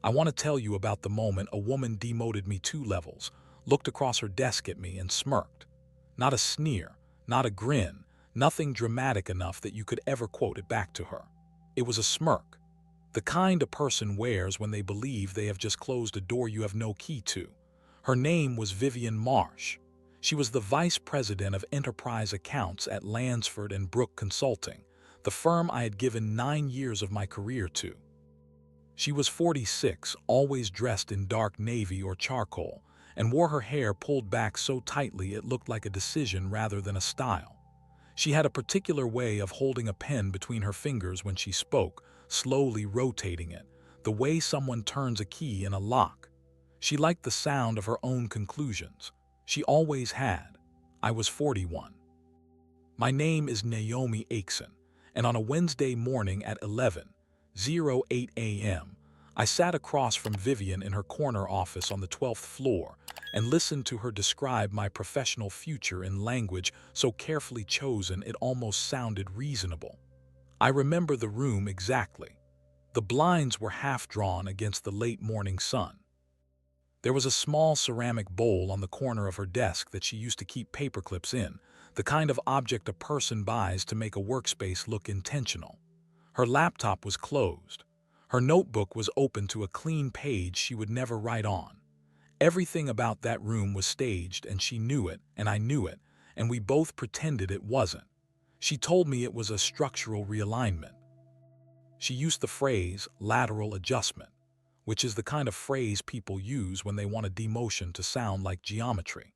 I want to tell you about the moment a woman demoted me 2 levels, looked across her desk at me and smirked. Not a sneer, not a grin, nothing dramatic enough that you could ever quote it back to her. It was a smirk, the kind a person wears when they believe they have just closed a door you have no key to. Her name was Vivian Marsh. She was the vice president of enterprise accounts at Lansford and Brooke Consulting, the firm I had given 9 years of my career to. She was 46, always dressed in dark navy or charcoal, and wore her hair pulled back so tightly it looked like a decision rather than a style. She had a particular way of holding a pen between her fingers when she spoke, slowly rotating it, the way someone turns a key in a lock. She liked the sound of her own conclusions. She always had. I was 41. My name is Naomi Aikson, and on a Wednesday morning at 11:08 a.m., I sat across from Vivian in her corner office on the 12th floor and listened to her describe my professional future in language so carefully chosen it almost sounded reasonable. I remember the room exactly. The blinds were half drawn against the late morning sun. There was a small ceramic bowl on the corner of her desk that she used to keep paperclips in, the kind of object a person buys to make a workspace look intentional. Her laptop was closed. Her notebook was open to a clean page she would never write on. Everything about that room was staged, and she knew it, and I knew it, and we both pretended it wasn't. She told me it was a structural realignment. She used the phrase lateral adjustment, which is the kind of phrase people use when they want a demotion to sound like geometry.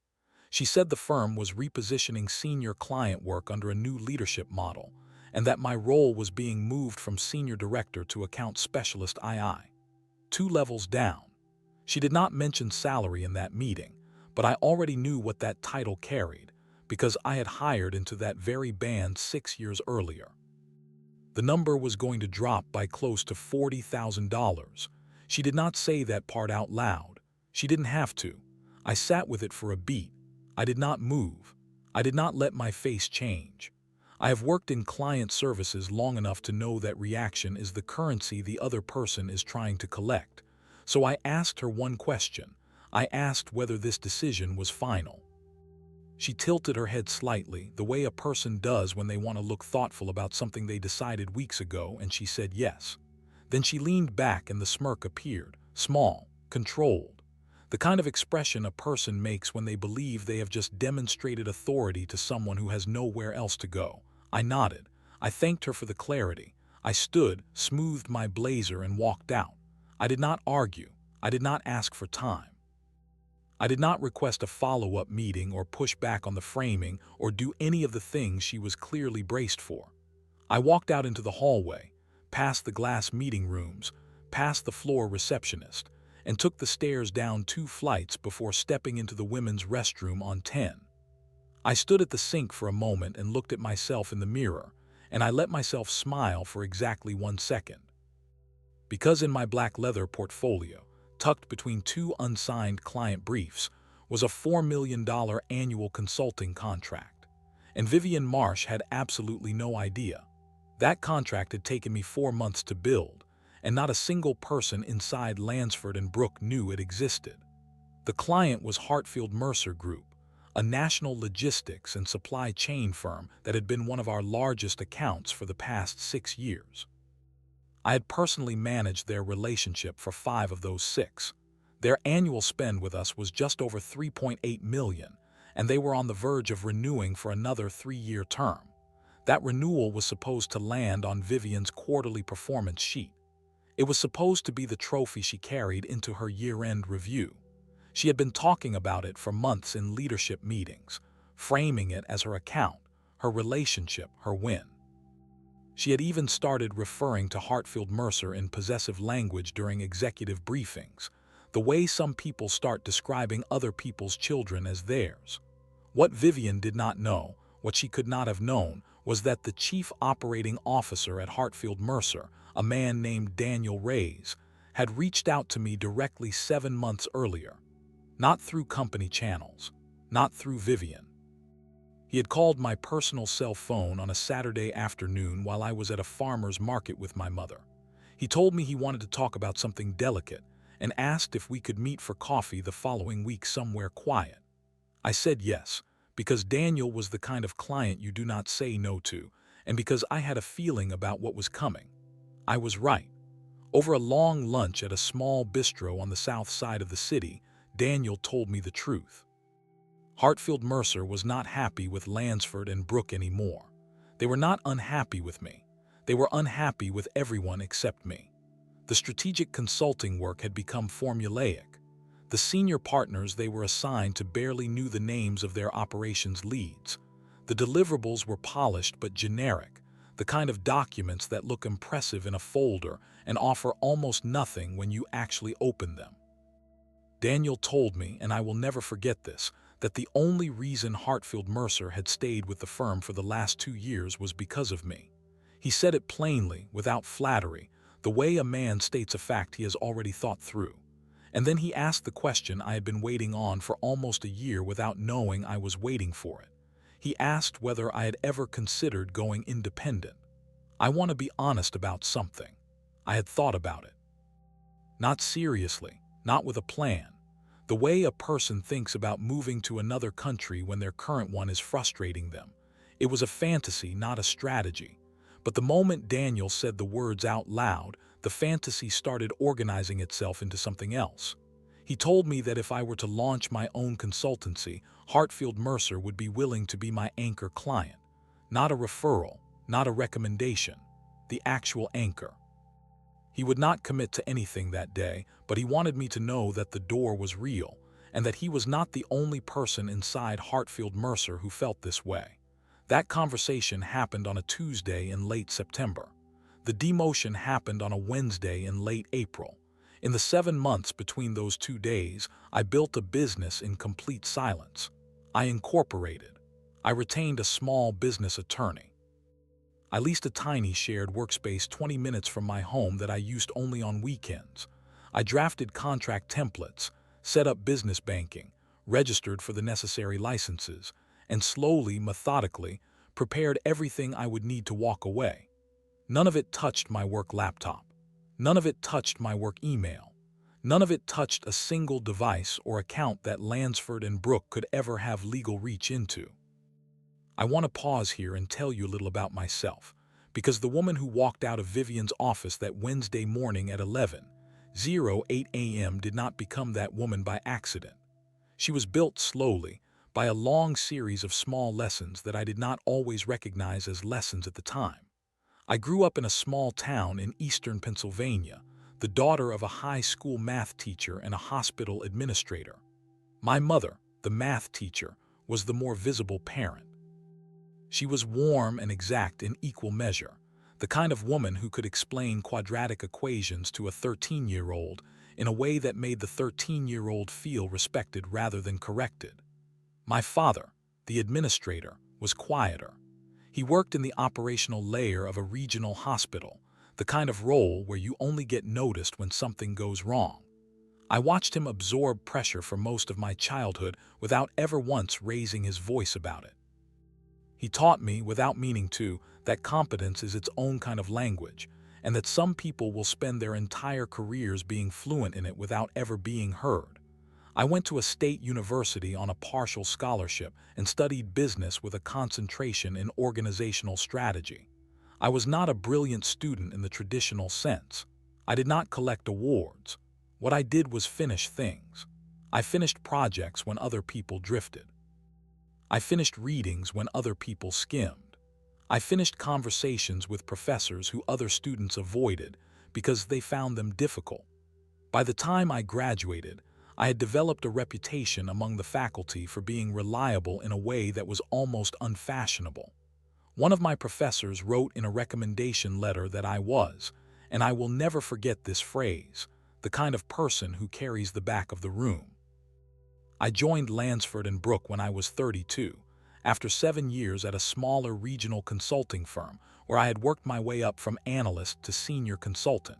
She said the firm was repositioning senior client work under a new leadership model, and that my role was being moved from senior director to account specialist II, 2 levels down. She did not mention salary in that meeting, but I already knew what that title carried, because I had hired into that very band 6 years earlier. The number was going to drop by close to $40,000. She did not say that part out loud. She didn't have to. I sat with it for a beat. I did not move. I did not let my face change. I have worked in client services long enough to know that reaction is the currency the other person is trying to collect. So I asked her one question. I asked whether this decision was final. She tilted her head slightly, the way a person does when they want to look thoughtful about something they decided weeks ago, and she said yes. Then she leaned back and the smirk appeared, small, controlled. The kind of expression a person makes when they believe they have just demonstrated authority to someone who has nowhere else to go. I nodded. I thanked her for the clarity. I stood, smoothed my blazer, and walked out. I did not argue. I did not ask for time. I did not request a follow-up meeting or push back on the framing or do any of the things she was clearly braced for. I walked out into the hallway, past the glass meeting rooms, past the floor receptionist, and took the stairs down 2 flights before stepping into the women's restroom on 10. I stood at the sink for a moment and looked at myself in the mirror, and I let myself smile for exactly 1 second. Because in my black leather portfolio, tucked between 2 unsigned client briefs, was a $4 million annual consulting contract. And Vivian Marsh had absolutely no idea. That contract had taken me 4 months to build, and not a single person inside Lansford and Brooke knew it existed. The client was Hartfield Mercer Group, a national logistics and supply chain firm that had been one of our largest accounts for the past 6 years. I had personally managed their relationship for 5 of those 6. Their annual spend with us was just over $3.8 million, and they were on the verge of renewing for another 3-year term. That renewal was supposed to land on Vivian's quarterly performance sheet. It was supposed to be the trophy she carried into her year-end review. She had been talking about it for months in leadership meetings, framing it as her account, her relationship, her win. She had even started referring to Hartfield Mercer in possessive language during executive briefings, the way some people start describing other people's children as theirs. What Vivian did not know, what she could not have known, was that the chief operating officer at Hartfield Mercer, a man named Daniel Reyes, had reached out to me directly 7 months earlier. Not through company channels, not through Vivian. He had called my personal cell phone on a Saturday afternoon while I was at a farmer's market with my mother. He told me he wanted to talk about something delicate, and asked if we could meet for coffee the following week somewhere quiet. I said yes, because Daniel was the kind of client you do not say no to, and because I had a feeling about what was coming. I was right. Over a long lunch at a small bistro on the south side of the city, Daniel told me the truth. Hartfield Mercer was not happy with Lansford and Brooke anymore. They were not unhappy with me. They were unhappy with everyone except me. The strategic consulting work had become formulaic. The senior partners they were assigned to barely knew the names of their operations leads. The deliverables were polished but generic, the kind of documents that look impressive in a folder and offer almost nothing when you actually open them. Daniel told me, and I will never forget this, that the only reason Hartfield Mercer had stayed with the firm for the last 2 years was because of me. He said it plainly, without flattery, the way a man states a fact he has already thought through. And then he asked the question I had been waiting on for almost a year without knowing I was waiting for it. He asked whether I had ever considered going independent. I want to be honest about something. I had thought about it. Not seriously, not with a plan. The way a person thinks about moving to another country when their current one is frustrating them. It was a fantasy, not a strategy. But the moment Daniel said the words out loud, the fantasy started organizing itself into something else. He told me that if I were to launch my own consultancy, Hartfield Mercer would be willing to be my anchor client. Not a referral, not a recommendation, the actual anchor. He would not commit to anything that day, but he wanted me to know that the door was real, and that he was not the only person inside Hartfield Mercer who felt this way. That conversation happened on a Tuesday in late September. The demotion happened on a Wednesday in late April. In the 7 months between those 2 days, I built a business in complete silence. I incorporated. I retained a small business attorney. I leased a tiny shared workspace 20 minutes from my home that I used only on weekends. I drafted contract templates, set up business banking, registered for the necessary licenses, and slowly, methodically, prepared everything I would need to walk away. None of it touched my work laptop. None of it touched my work email. None of it touched a single device or account that Lansford and Brooke could ever have legal reach into. I want to pause here and tell you a little about myself, because the woman who walked out of Vivian's office that Wednesday morning at 11:08 a.m. did not become that woman by accident. She was built slowly, by a long series of small lessons that I did not always recognize as lessons at the time. I grew up in a small town in eastern Pennsylvania, the daughter of a high school math teacher and a hospital administrator. My mother, the math teacher, was the more visible parent. She was warm and exact in equal measure, the kind of woman who could explain quadratic equations to a 13-year-old in a way that made the 13-year-old feel respected rather than corrected. My father, the administrator, was quieter. He worked in the operational layer of a regional hospital, the kind of role where you only get noticed when something goes wrong. I watched him absorb pressure for most of my childhood without ever once raising his voice about it. He taught me, without meaning to, that competence is its own kind of language, and that some people will spend their entire careers being fluent in it without ever being heard. I went to a state university on a partial scholarship and studied business with a concentration in organizational strategy. I was not a brilliant student in the traditional sense. I did not collect awards. What I did was finish things. I finished projects when other people drifted. I finished readings when other people skimmed. I finished conversations with professors who other students avoided because they found them difficult. By the time I graduated, I had developed a reputation among the faculty for being reliable in a way that was almost unfashionable. One of my professors wrote in a recommendation letter that I was, and I will never forget this phrase, the kind of person who carries the back of the room. I joined Lansford and Brooke when I was 32, after 7 years at a smaller regional consulting firm where I had worked my way up from analyst to senior consultant.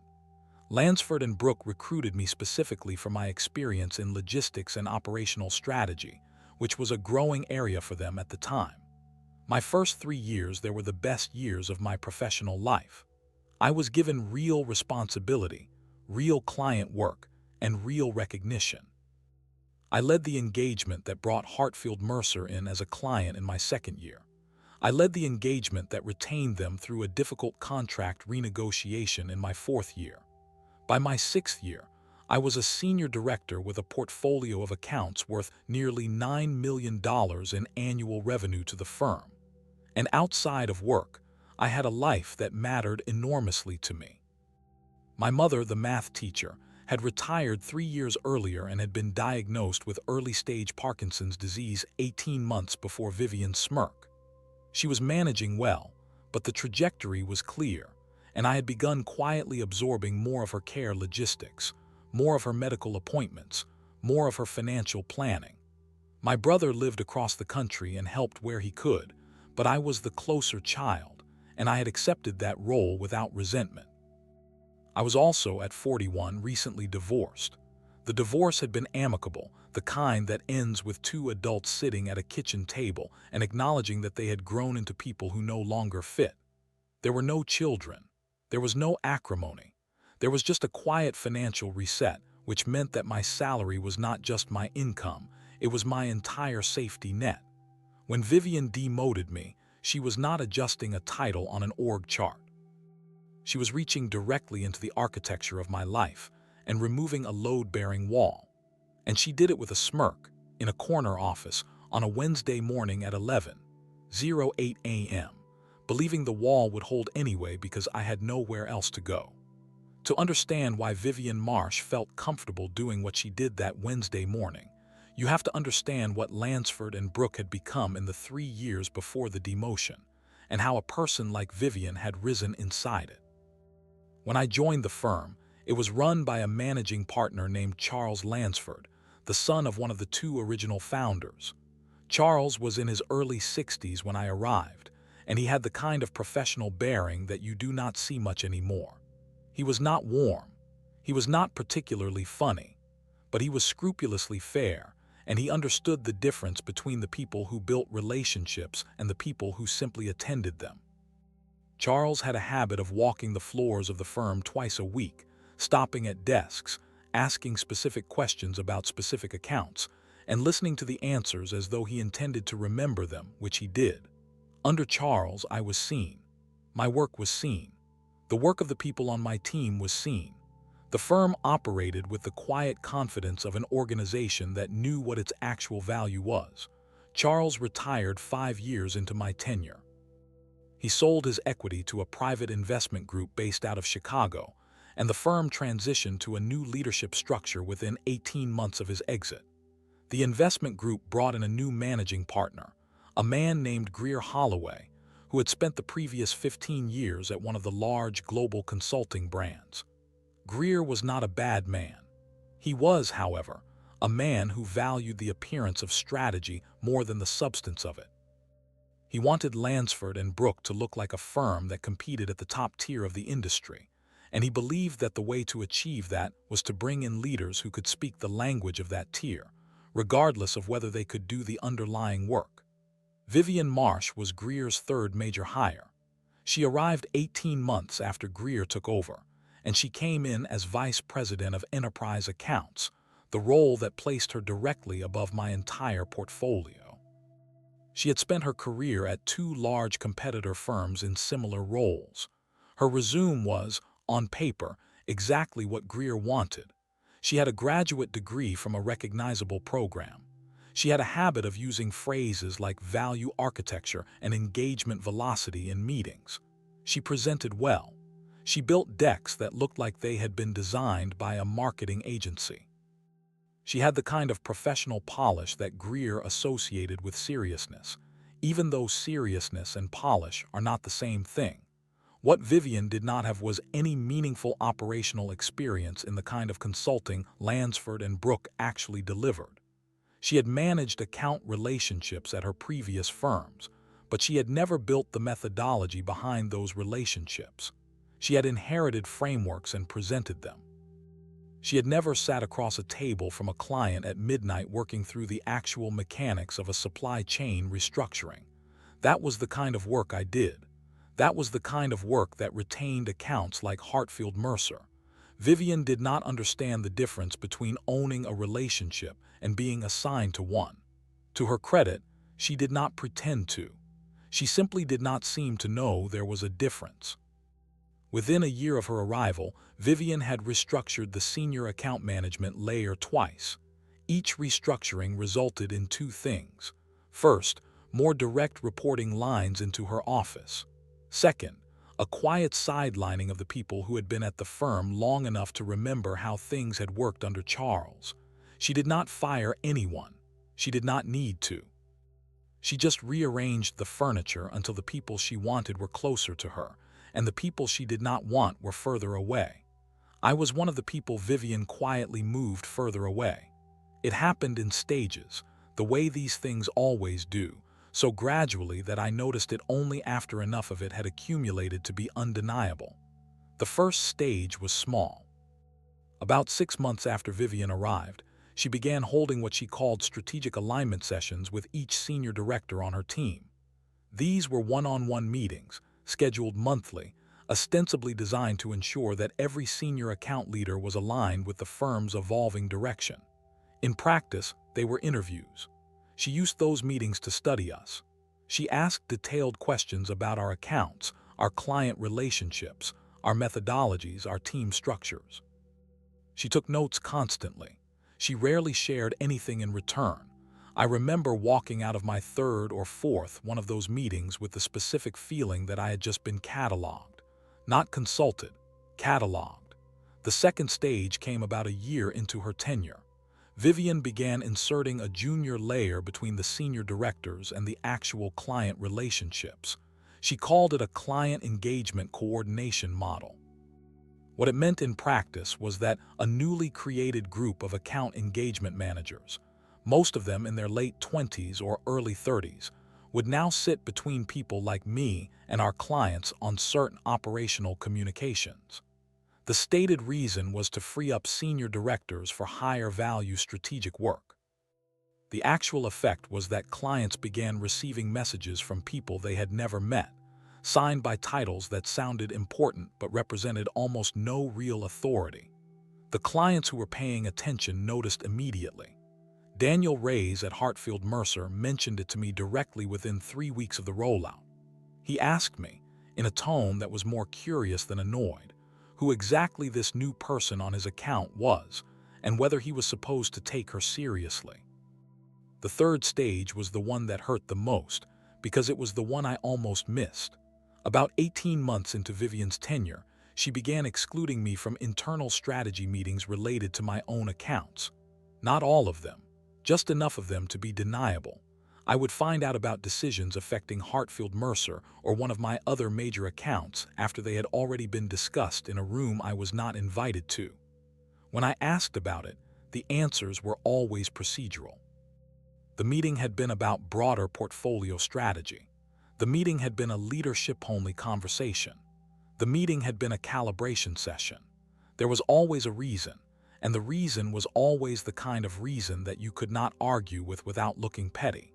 Lansford and Brooke recruited me specifically for my experience in logistics and operational strategy, which was a growing area for them at the time. My first 3 years there were the best years of my professional life. I was given real responsibility, real client work, and real recognition. I led the engagement that brought Hartfield Mercer in as a client in my second year. I led the engagement that retained them through a difficult contract renegotiation in my fourth year. By my sixth year, I was a senior director with a portfolio of accounts worth nearly $9 million in annual revenue to the firm. And outside of work, I had a life that mattered enormously to me. My mother, the math teacher, had retired 3 years earlier and had been diagnosed with early-stage Parkinson's disease 18 months before Vivian Smirked. She was managing well, but the trajectory was clear, and I had begun quietly absorbing more of her care logistics, more of her medical appointments, more of her financial planning. My brother lived across the country and helped where he could, but I was the closer child, and I had accepted that role without resentment. I was also, at 41, recently divorced. The divorce had been amicable, the kind that ends with two adults sitting at a kitchen table and acknowledging that they had grown into people who no longer fit. There were no children. There was no acrimony. There was just a quiet financial reset, which meant that my salary was not just my income, it was my entire safety net. When Vivian demoted me, she was not adjusting a title on an org chart. She was reaching directly into the architecture of my life and removing a load-bearing wall. And she did it with a smirk, in a corner office, on a Wednesday morning at 11:08 a.m., believing the wall would hold anyway because I had nowhere else to go. To understand why Vivian Marsh felt comfortable doing what she did that Wednesday morning, you have to understand what Lansford and Brooke had become in the 3 years before the demotion, and how a person like Vivian had risen inside it. When I joined the firm, it was run by a managing partner named Charles Lansford, the son of one of the two original founders. Charles was in his early 60s when I arrived, and he had the kind of professional bearing that you do not see much anymore. He was not warm. He was not particularly funny, but he was scrupulously fair, and he understood the difference between the people who built relationships and the people who simply attended them. Charles had a habit of walking the floors of the firm twice a week, stopping at desks, asking specific questions about specific accounts, and listening to the answers as though he intended to remember them, which he did. Under Charles, I was seen. My work was seen. The work of the people on my team was seen. The firm operated with the quiet confidence of an organization that knew what its actual value was. Charles retired 5 years into my tenure. He sold his equity to a private investment group based out of Chicago, and the firm transitioned to a new leadership structure within 18 months of his exit. The investment group brought in a new managing partner, a man named Greer Holloway, who had spent the previous 15 years at one of the large global consulting brands. Greer was not a bad man. He was, however, a man who valued the appearance of strategy more than the substance of it. He wanted Lansford and Brooke to look like a firm that competed at the top tier of the industry, and he believed that the way to achieve that was to bring in leaders who could speak the language of that tier, regardless of whether they could do the underlying work. Vivian Marsh was Greer's third major hire. She arrived 18 months after Greer took over, and she came in as Vice President of Enterprise Accounts, the role that placed her directly above my entire portfolio. She had spent her career at 2 large competitor firms in similar roles. Her resume was, on paper, exactly what Greer wanted. She had a graduate degree from a recognizable program. She had a habit of using phrases like value architecture and engagement velocity in meetings. She presented well. She built decks that looked like they had been designed by a marketing agency. She had the kind of professional polish that Greer associated with seriousness, even though seriousness and polish are not the same thing. What Vivian did not have was any meaningful operational experience in the kind of consulting Lansford and Brooke actually delivered. She had managed account relationships at her previous firms, but she had never built the methodology behind those relationships. She had inherited frameworks and presented them. She had never sat across a table from a client at midnight working through the actual mechanics of a supply chain restructuring. That was the kind of work I did. That was the kind of work that retained accounts like Hartfield Mercer. Vivian did not understand the difference between owning a relationship and being assigned to one. To her credit, she did not pretend to. She simply did not seem to know there was a difference. Within a year of her arrival, Vivian had restructured the senior account management layer twice. Each restructuring resulted in two things. First, more direct reporting lines into her office. Second, a quiet sidelining of the people who had been at the firm long enough to remember how things had worked under Charles. She did not fire anyone. She did not need to. She just rearranged the furniture until the people she wanted were closer to her, and the people she did not want were further away. I was one of the people Vivian quietly moved further away. It happened in stages, the way these things always do, so gradually that I noticed it only after enough of it had accumulated to be undeniable. The first stage was small. About 6 months after Vivian arrived, she began holding what she called strategic alignment sessions with each senior director on her team. These were one-on-one meetings, scheduled monthly, ostensibly designed to ensure that every senior account leader was aligned with the firm's evolving direction. In practice, they were interviews. She used those meetings to study us. She asked detailed questions about our accounts, our client relationships, our methodologies, our team structures. She took notes constantly. She rarely shared anything in return. I remember walking out of my third or fourth one of those meetings with the specific feeling that I had just been cataloged. Not consulted, cataloged. The second stage came about a year into her tenure. Vivian began inserting a junior layer between the senior directors and the actual client relationships. She called it a client engagement coordination model. What it meant in practice was that a newly created group of account engagement managers, most of them in their late 20s or early 30s, would now sit between people like me and our clients on certain operational communications. The stated reason was to free up senior directors for higher-value strategic work. The actual effect was that clients began receiving messages from people they had never met, signed by titles that sounded important but represented almost no real authority. The clients who were paying attention noticed immediately. Daniel Reyes at Hartfield Mercer mentioned it to me directly within 3 weeks of the rollout. He asked me, in a tone that was more curious than annoyed, who exactly this new person on his account was, and whether he was supposed to take her seriously. The third stage was the one that hurt the most, because it was the one I almost missed. About 18 months into Vivian's tenure, she began excluding me from internal strategy meetings related to my own accounts. Not all of them, just enough of them to be deniable. I would find out about decisions affecting Hartfield Mercer or one of my other major accounts after they had already been discussed in a room I was not invited to. When I asked about it, the answers were always procedural. The meeting had been about broader portfolio strategy. The meeting had been a leadership-only conversation. The meeting had been a calibration session. There was always a reason, and the reason was always the kind of reason that you could not argue with without looking petty.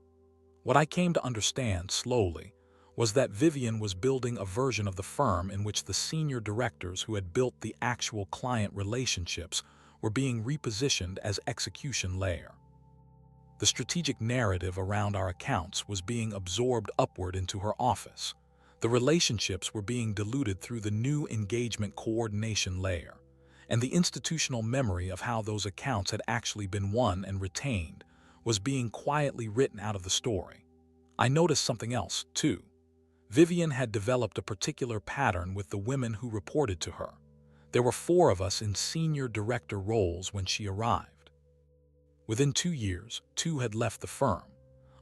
What I came to understand slowly was that Vivian was building a version of the firm in which the senior directors who had built the actual client relationships were being repositioned as execution layer. The strategic narrative around our accounts was being absorbed upward into her office. The relationships were being diluted through the new engagement coordination layer, and the institutional memory of how those accounts had actually been won and retained was being quietly written out of the story. I noticed something else, too. Vivian had developed a particular pattern with the women who reported to her. There were 4 of us in senior director roles when she arrived. Within 2 years, 2 had left the firm.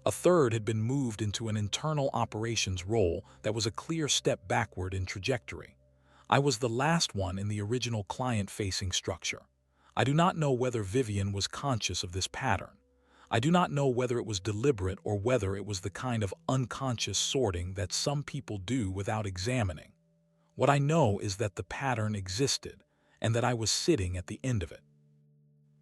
A third had been moved into an internal operations role that was a clear step backward in trajectory. I was the last one in the original client-facing structure. I do not know whether Vivian was conscious of this pattern. I do not know whether it was deliberate or whether it was the kind of unconscious sorting that some people do without examining. What I know is that the pattern existed, and that I was sitting at the end of it.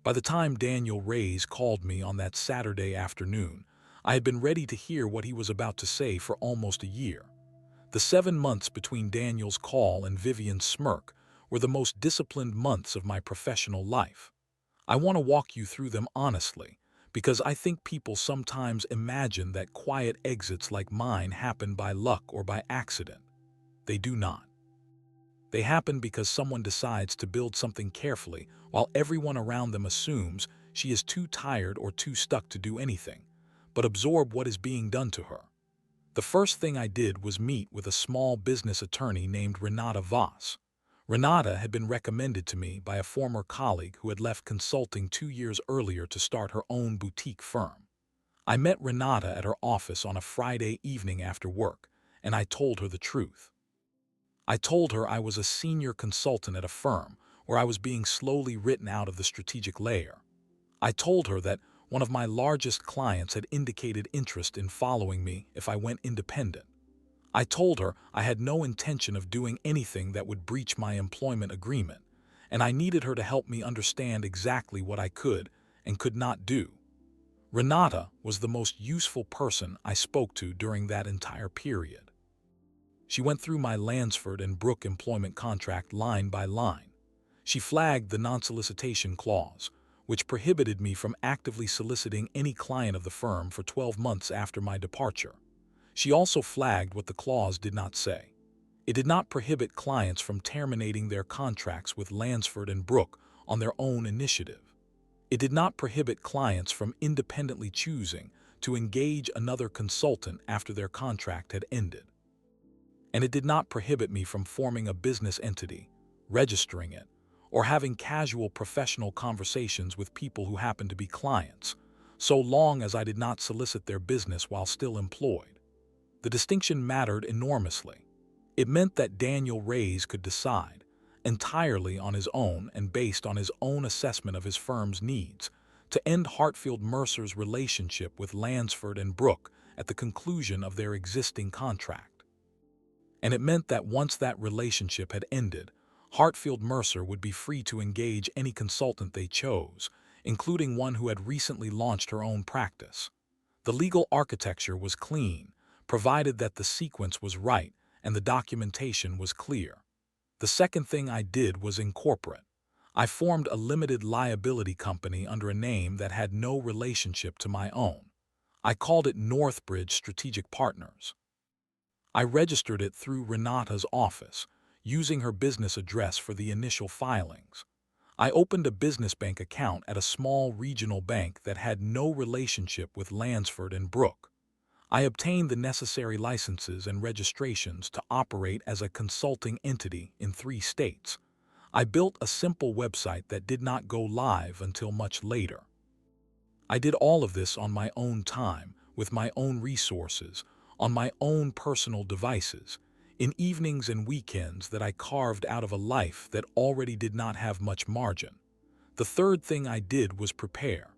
By the time Daniel Reyes called me on that Saturday afternoon, I had been ready to hear what he was about to say for almost a year. The 7 months between Daniel's call and Vivian's smirk were the most disciplined months of my professional life. I want to walk you through them honestly, because I think people sometimes imagine that quiet exits like mine happen by luck or by accident. They do not. They happen because someone decides to build something carefully while everyone around them assumes she is too tired or too stuck to do anything, but absorb what is being done to her. The first thing I did was meet with a small business attorney named Renata Voss. Renata had been recommended to me by a former colleague who had left consulting 2 years earlier to start her own boutique firm. I met Renata at her office on a Friday evening after work, and I told her the truth. I told her I was a senior consultant at a firm where I was being slowly written out of the strategic layer. I told her that one of my largest clients had indicated interest in following me if I went independent. I told her I had no intention of doing anything that would breach my employment agreement, and I needed her to help me understand exactly what I could and could not do. Renata was the most useful person I spoke to during that entire period. She went through my Lansford and Brooke employment contract line by line. She flagged the non-solicitation clause, which prohibited me from actively soliciting any client of the firm for 12 months after my departure. She also flagged what the clause did not say. It did not prohibit clients from terminating their contracts with Lansford and Brooke on their own initiative. It did not prohibit clients from independently choosing to engage another consultant after their contract had ended. And it did not prohibit me from forming a business entity, registering it, or having casual professional conversations with people who happened to be clients, so long as I did not solicit their business while still employed. The distinction mattered enormously. It meant that Daniel Reyes could decide, entirely on his own and based on his own assessment of his firm's needs, to end Hartfield Mercer's relationship with Lansford and Brooke at the conclusion of their existing contract. And it meant that once that relationship had ended, Hartfield Mercer would be free to engage any consultant they chose, including one who had recently launched her own practice. The legal architecture was clean, provided that the sequence was right and the documentation was clear. The second thing I did was incorporate. I formed a limited liability company under a name that had no relationship to my own. I called it Northbridge Strategic Partners. I registered it through Renata's office, using her business address for the initial filings. I opened a business bank account at a small regional bank that had no relationship with Lansford and Brooke. I obtained the necessary licenses and registrations to operate as a consulting entity in 3 states. I built a simple website that did not go live until much later. I did all of this on my own time, with my own resources, on my own personal devices, in evenings and weekends that I carved out of a life that already did not have much margin. The third thing I did was prepare.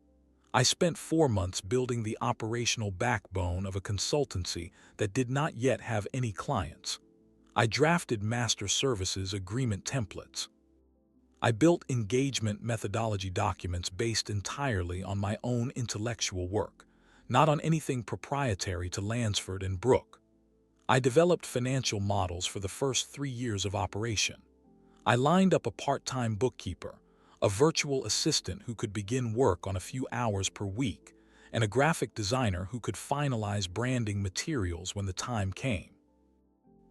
I spent 4 months building the operational backbone of a consultancy that did not yet have any clients. I drafted master services agreement templates. I built engagement methodology documents based entirely on my own intellectual work, not on anything proprietary to Lansford and Brooke. I developed financial models for the first 3 years of operation. I lined up a part-time bookkeeper, a virtual assistant who could begin work on a few hours per week, and a graphic designer who could finalize branding materials when the time came.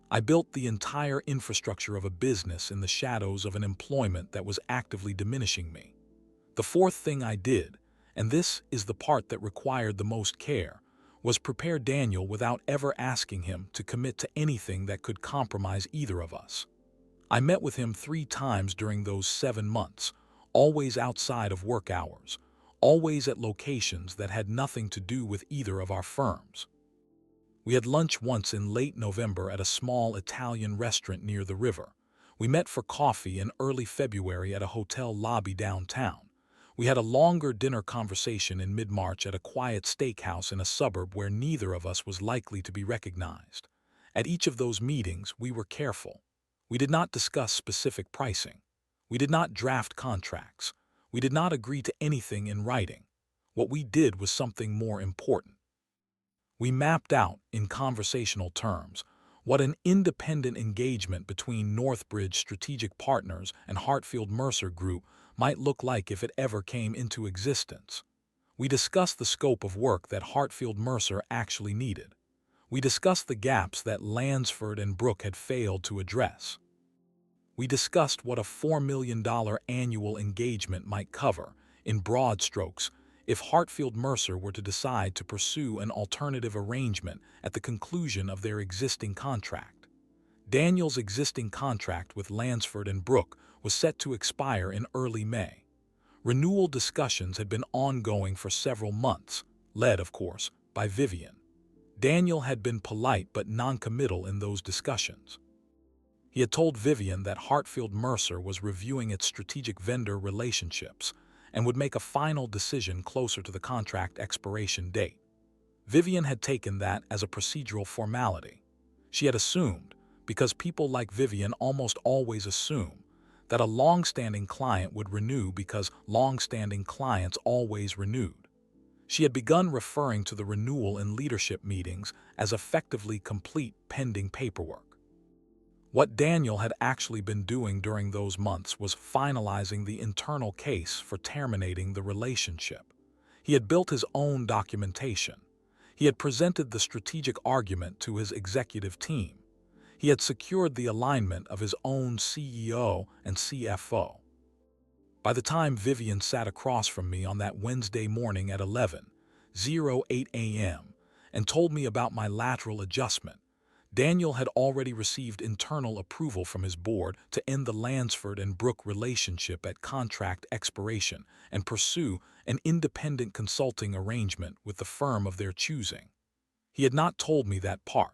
I built the entire infrastructure of a business in the shadows of an employment that was actively diminishing me. The fourth thing I did, and this is the part that required the most care, was prepare Daniel without ever asking him to commit to anything that could compromise either of us. I met with him 3 times during those 7 months, always outside of work hours, always at locations that had nothing to do with either of our firms. We had lunch once in late November at a small Italian restaurant near the river. We met for coffee in early February at a hotel lobby downtown. We had a longer dinner conversation in mid-March at a quiet steakhouse in a suburb where neither of us was likely to be recognized. At each of those meetings, we were careful. We did not discuss specific pricing. We did not draft contracts. We did not agree to anything in writing. What we did was something more important. We mapped out, in conversational terms, What an independent engagement between Northbridge Strategic Partners and Hartfield Mercer Group might look like if it ever came into existence. We discussed the scope of work that Hartfield Mercer actually needed. We discussed the gaps that Lansford and Brooke had failed to address. We discussed what a $4 million annual engagement might cover, in broad strokes, if Hartfield Mercer were to decide to pursue an alternative arrangement at the conclusion of their existing contract. Daniel's existing contract with Lansford and Brooke was set to expire in early May. Renewal discussions had been ongoing for several months, led, of course, by Vivian. Daniel had been polite but noncommittal in those discussions. He had told Vivian that Hartfield Mercer was reviewing its strategic vendor relationships and would make a final decision closer to the contract expiration date. Vivian had taken that as a procedural formality. She had assumed, because people like Vivian almost always assume, that a long-standing client would renew because long-standing clients always renewed. She had begun referring to the renewal in leadership meetings as effectively complete pending paperwork. What Daniel had actually been doing during those months was finalizing the internal case for terminating the relationship. He had built his own documentation. He had presented the strategic argument to his executive team. He had secured the alignment of his own CEO and CFO. By the time Vivian sat across from me on that Wednesday morning at 11:08 a.m. and told me about my lateral adjustment, Daniel had already received internal approval from his board to end the Lansford and Brooke relationship at contract expiration and pursue an independent consulting arrangement with the firm of their choosing. He had not told me that part.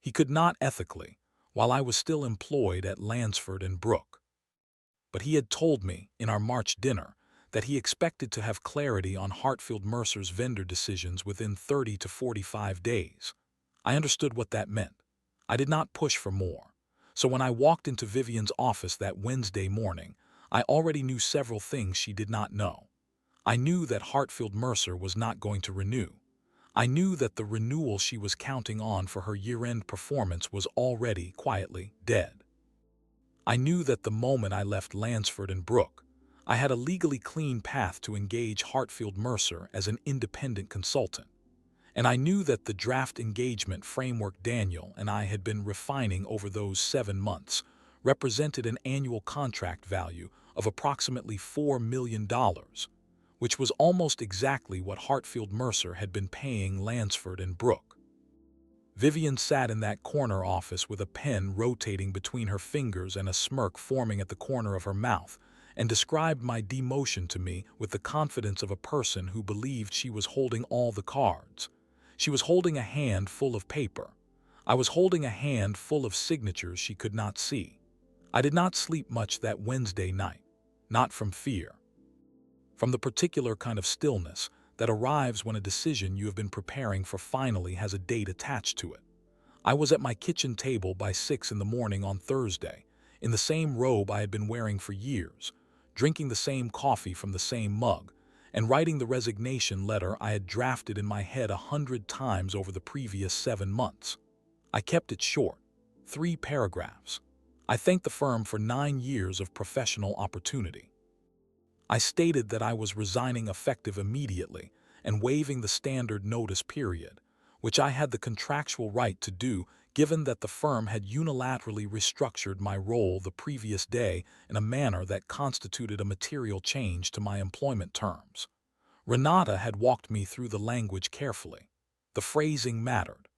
He could not ethically, while I was still employed at Lansford and Brooke. But he had told me, in our March dinner, that he expected to have clarity on Hartfield Mercer's vendor decisions within 30 to 45 days. I understood what that meant. I did not push for more. So when I walked into Vivian's office that Wednesday morning, I already knew several things she did not know. I knew that Hartfield Mercer was not going to renew. I knew that the renewal she was counting on for her year-end performance was already quietly dead. I knew that the moment I left Lansford and Brooke, I had a legally clean path to engage Hartfield Mercer as an independent consultant. And I knew that the draft engagement framework Daniel and I had been refining over those 7 months represented an annual contract value of approximately $4 million, which was almost exactly what Hartfield Mercer had been paying Lansford and Brooke. Vivian sat in that corner office with a pen rotating between her fingers and a smirk forming at the corner of her mouth, and described my demotion to me with the confidence of a person who believed she was holding all the cards. She was holding a hand full of paper. I was holding a hand full of signatures she could not see. I did not sleep much that Wednesday night, not from fear. From the particular kind of stillness that arrives when a decision you have been preparing for finally has a date attached to it. I was at my kitchen table by 6 in the morning on Thursday, in the same robe I had been wearing for years, drinking the same coffee from the same mug, and writing the resignation letter I had drafted in my head 100 times over the previous 7 months. I kept it short, 3 paragraphs. I thanked the firm for 9 years of professional opportunity. I stated that I was resigning effective immediately and waiving the standard notice period, which I had the contractual right to do given that the firm had unilaterally restructured my role the previous day in a manner that constituted a material change to my employment terms. Renata had walked me through the language carefully. The phrasing mattered.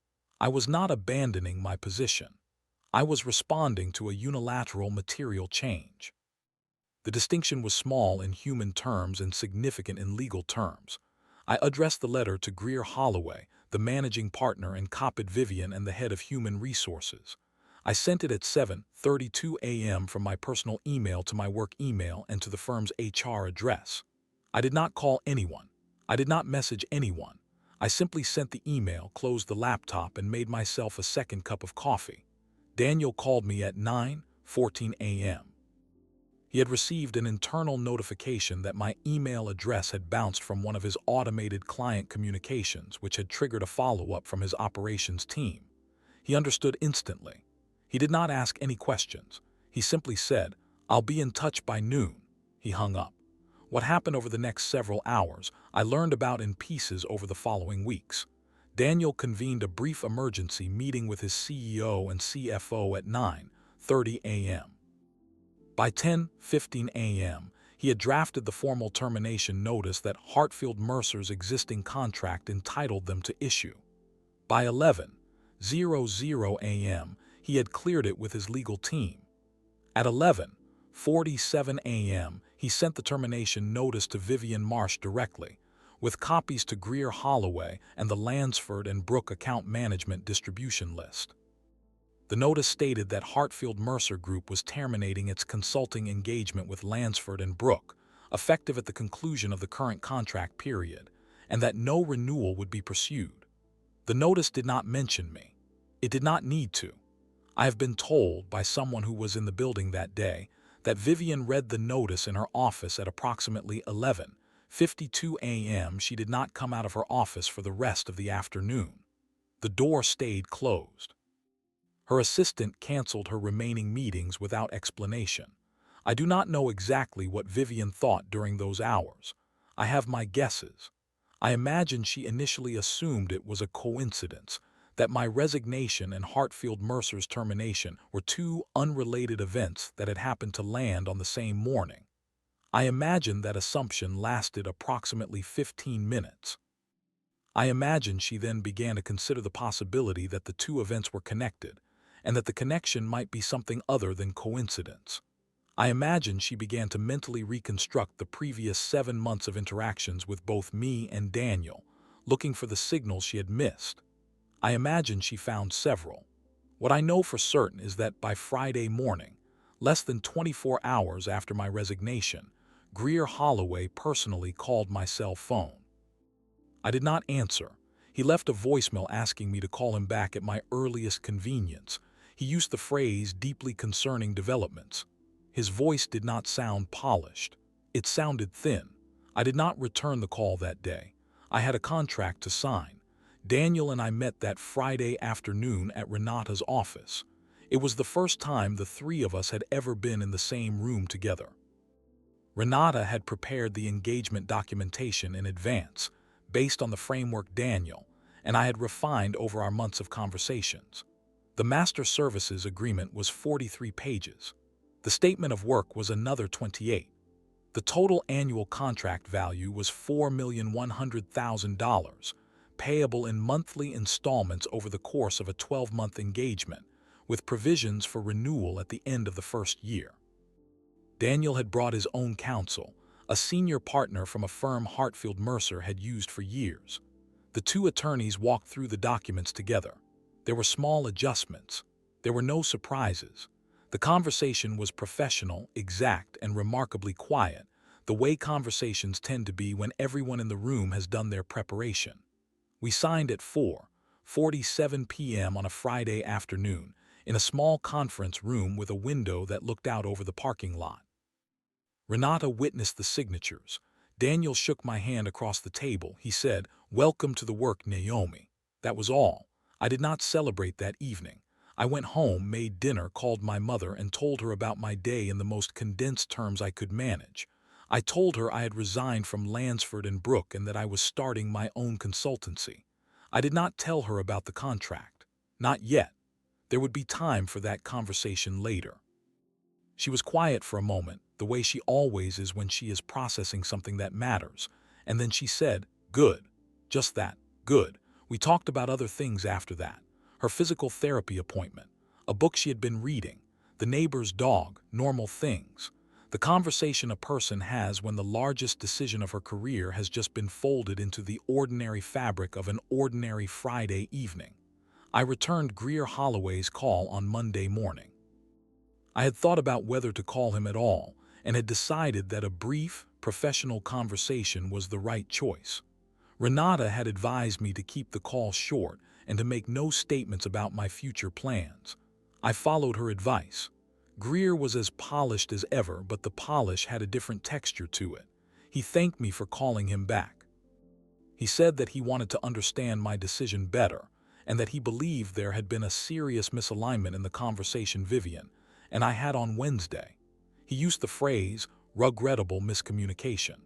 I was not abandoning my position. I was responding to a unilateral material change. The distinction was small in human terms and significant in legal terms. I addressed the letter to Greer Holloway, the managing partner, and copied Vivian and the head of human resources. I sent it at 7:32 a.m. from my personal email to my work email and to the firm's HR address. I did not call anyone. I did not message anyone. I simply sent the email, closed the laptop, and made myself a second cup of coffee. Daniel called me at 9:14 a.m. He had received an internal notification that my email address had bounced from one of his automated client communications, which had triggered a follow-up from his operations team. He understood instantly. He did not ask any questions. He simply said, "I'll be in touch by noon." He hung up. What happened over the next several hours, I learned about in pieces over the following weeks. Daniel convened a brief emergency meeting with his CEO and CFO at 9:30 a.m. By 10:15 a.m., he had drafted the formal termination notice that Hartfield Mercer's existing contract entitled them to issue. By 11:00 a.m., he had cleared it with his legal team. At 11:47 a.m., he sent the termination notice to Vivian Marsh directly, with copies to Greer Holloway and the Lansford and Brooke account management distribution list. The notice stated that Hartfield Mercer Group was terminating its consulting engagement with Lansford and Brooke, effective at the conclusion of the current contract period, and that no renewal would be pursued. The notice did not mention me. It did not need to. I have been told by someone who was in the building that day that Vivian read the notice in her office at approximately 11:52 a.m. She did not come out of her office for the rest of the afternoon. The door stayed closed. Her assistant canceled her remaining meetings without explanation. I do not know exactly what Vivian thought during those hours. I have my guesses. I imagine she initially assumed it was a coincidence, that my resignation and Hartfield Mercer's termination were two unrelated events that had happened to land on the same morning. I imagine that assumption lasted approximately 15 minutes. I imagine she then began to consider the possibility that the two events were connected, and that the connection might be something other than coincidence. I imagine she began to mentally reconstruct the previous 7 months of interactions with both me and Daniel, looking for the signals she had missed. I imagine she found several. What I know for certain is that by Friday morning, less than 24 hours after my resignation, Greer Holloway personally called my cell phone. I did not answer. He left a voicemail asking me to call him back at my earliest convenience. He used the phrase "deeply concerning developments." His voice did not sound polished. It sounded thin. I did not return the call that day. I had a contract to sign. Daniel and I met that Friday afternoon at Renata's office. It was the first time the three of us had ever been in the same room together. Renata had prepared the engagement documentation in advance, based on the framework Daniel and I had refined over our months of conversations. The Master Services Agreement was 43 pages. The Statement of Work was another 28. The total annual contract value was $4,100,000, payable in monthly installments over the course of a 12-month engagement, with provisions for renewal at the end of the first year. Daniel had brought his own counsel, a senior partner from a firm Hartfield Mercer had used for years. The two attorneys walked through the documents together. There were small adjustments. There were no surprises. The conversation was professional, exact, and remarkably quiet, the way conversations tend to be when everyone in the room has done their preparation. We signed at 4:47 p.m. on a Friday afternoon, in a small conference room with a window that looked out over the parking lot. Renata witnessed the signatures. Daniel shook my hand across the table. He said, "Welcome to the work, Naomi." That was all. I did not celebrate that evening. I went home, made dinner, called my mother, and told her about my day in the most condensed terms I could manage. I told her I had resigned from Lansford and Brooke and that I was starting my own consultancy. I did not tell her about the contract. Not yet. There would be time for that conversation later. She was quiet for a moment, the way she always is when she is processing something that matters, and then she said, "Good." Just that, good. We talked about other things after that. Her physical therapy appointment, a book she had been reading, the neighbor's dog, normal things. The conversation a person has when the largest decision of her career has just been folded into the ordinary fabric of an ordinary Friday evening. I returned Greer Holloway's call on Monday morning. I had thought about whether to call him at all and had decided that a brief, professional conversation was the right choice. Renata had advised me to keep the call short and to make no statements about my future plans. I followed her advice. Greer was as polished as ever, but the polish had a different texture to it. He thanked me for calling him back. He said that he wanted to understand my decision better, and that he believed there had been a serious misalignment in the conversation Vivian and I had on Wednesday. He used the phrase, regrettable miscommunication.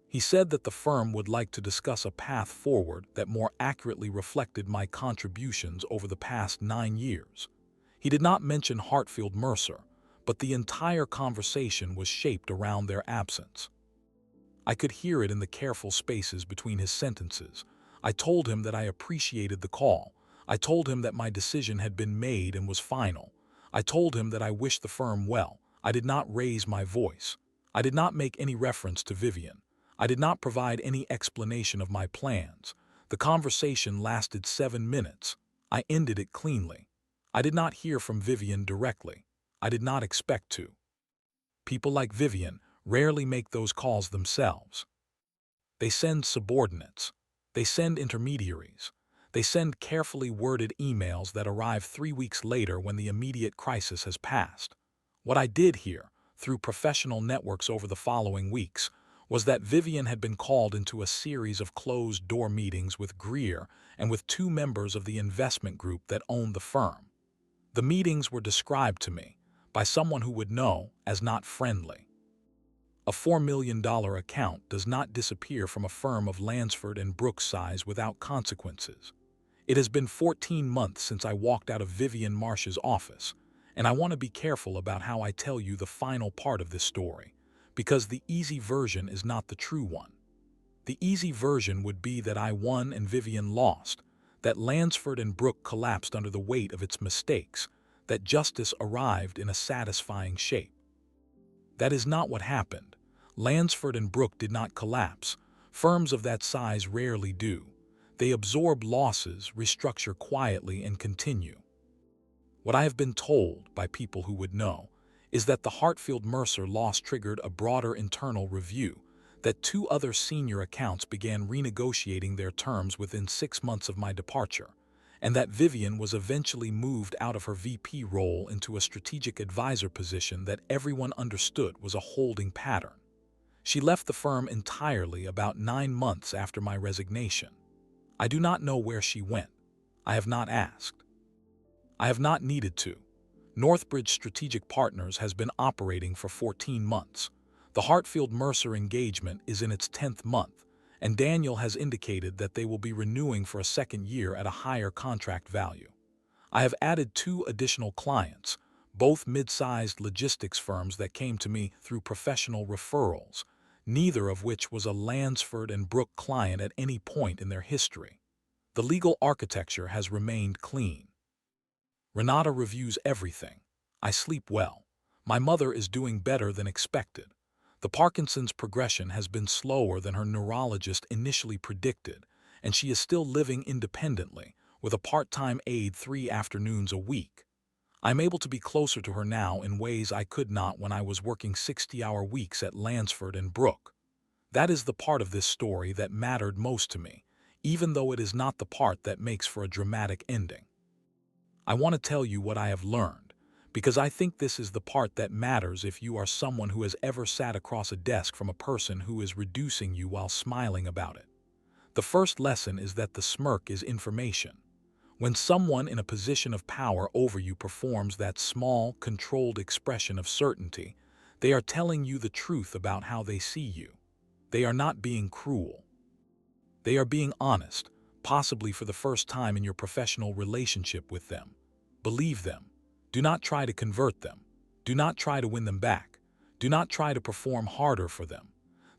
He said that the firm would like to discuss a path forward that more accurately reflected my contributions over the past 9 years. He did not mention Hartfield Mercer, but the entire conversation was shaped around their absence. I could hear it in the careful spaces between his sentences. I told him that I appreciated the call. I told him that my decision had been made and was final. I told him that I wished the firm well. I did not raise my voice. I did not make any reference to Vivian. I did not provide any explanation of my plans. The conversation lasted 7 minutes. I ended it cleanly. I did not hear from Vivian directly. I did not expect to. People like Vivian rarely make those calls themselves. They send subordinates. They send intermediaries. They send carefully worded emails that arrive 3 weeks later when the immediate crisis has passed. What I did hear, through professional networks over the following weeks, was that Vivian had been called into a series of closed-door meetings with Greer and with 2 members of the investment group that owned the firm. The meetings were described to me, by someone who would know, as not friendly. A $4 million account does not disappear from a firm of Lansford and Brooks size without consequences. It has been 14 months since I walked out of Vivian Marsh's office, and I want to be careful about how I tell you the final part of this story, because the easy version is not the true one. The easy version would be that I won and Vivian lost, that Lansford and Brooks collapsed under the weight of its mistakes, that justice arrived in a satisfying shape. That is not what happened. Lansford and Brooks did not collapse. Firms of that size rarely do. They absorb losses, restructure quietly, and continue. What I have been told by people who would know is that the Hartfield Mercer loss triggered a broader internal review, that 2 other senior accounts began renegotiating their terms within 6 months of my departure, and that Vivian was eventually moved out of her VP role into a strategic advisor position that everyone understood was a holding pattern. She left the firm entirely about 9 months after my resignation. I do not know where she went. I have not asked. I have not needed to. Northbridge Strategic Partners has been operating for 14 months. The Hartfield Mercer engagement is in its 10th month, and Daniel has indicated that they will be renewing for a second year at a higher contract value. I have added 2 additional clients, both mid-sized logistics firms that came to me through professional referrals, neither of which was a Lansford and Brooks client at any point in their history. The legal architecture has remained clean. Renata reviews everything. I sleep well. My mother is doing better than expected. The Parkinson's progression has been slower than her neurologist initially predicted, and she is still living independently, with a part-time aide 3 afternoons a week. I'm able to be closer to her now in ways I could not when I was working 60-hour weeks at Lansford and Brooks. That is the part of this story that mattered most to me, even though it is not the part that makes for a dramatic ending. I want to tell you what I have learned, because I think this is the part that matters if you are someone who has ever sat across a desk from a person who is reducing you while smiling about it. The first lesson is that the smirk is information. When someone in a position of power over you performs that small, controlled expression of certainty, they are telling you the truth about how they see you. They are not being cruel. They are being honest, possibly for the first time in your professional relationship with them. Believe them. Do not try to convert them. Do not try to win them back. Do not try to perform harder for them.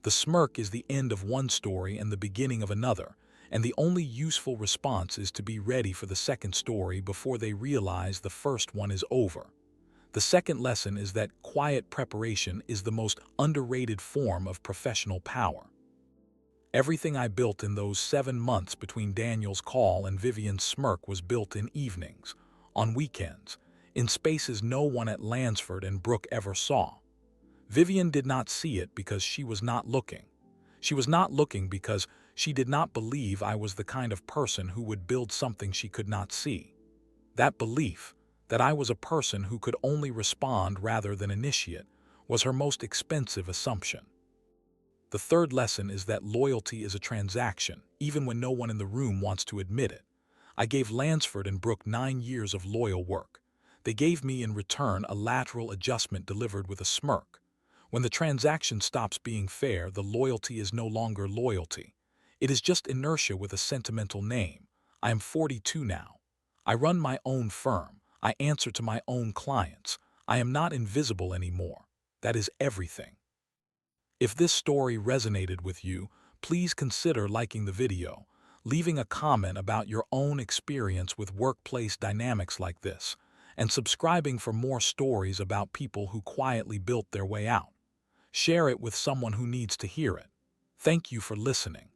The smirk is the end of one story and the beginning of another, and the only useful response is to be ready for the second story before they realize the first one is over. The second lesson is that quiet preparation is the most underrated form of professional power. Everything I built in those 7 months between Daniel's call and Vivian's smirk was built in evenings, on weekends, in spaces no one at Lansford and Brooks ever saw. Vivian did not see it because she was not looking. She was not looking because she did not believe I was the kind of person who would build something she could not see. That belief, that I was a person who could only respond rather than initiate, was her most expensive assumption. The third lesson is that loyalty is a transaction, even when no one in the room wants to admit it. I gave Lansford and Brooke 9 years of loyal work. They gave me in return a lateral adjustment delivered with a smirk. When the transaction stops being fair, the loyalty is no longer loyalty. It is just inertia with a sentimental name. I am 42 now. I run my own firm. I answer to my own clients. I am not invisible anymore. That is everything. If this story resonated with you, please consider liking the video, leaving a comment about your own experience with workplace dynamics like this, and subscribing for more stories about people who quietly built their way out. Share it with someone who needs to hear it. Thank you for listening.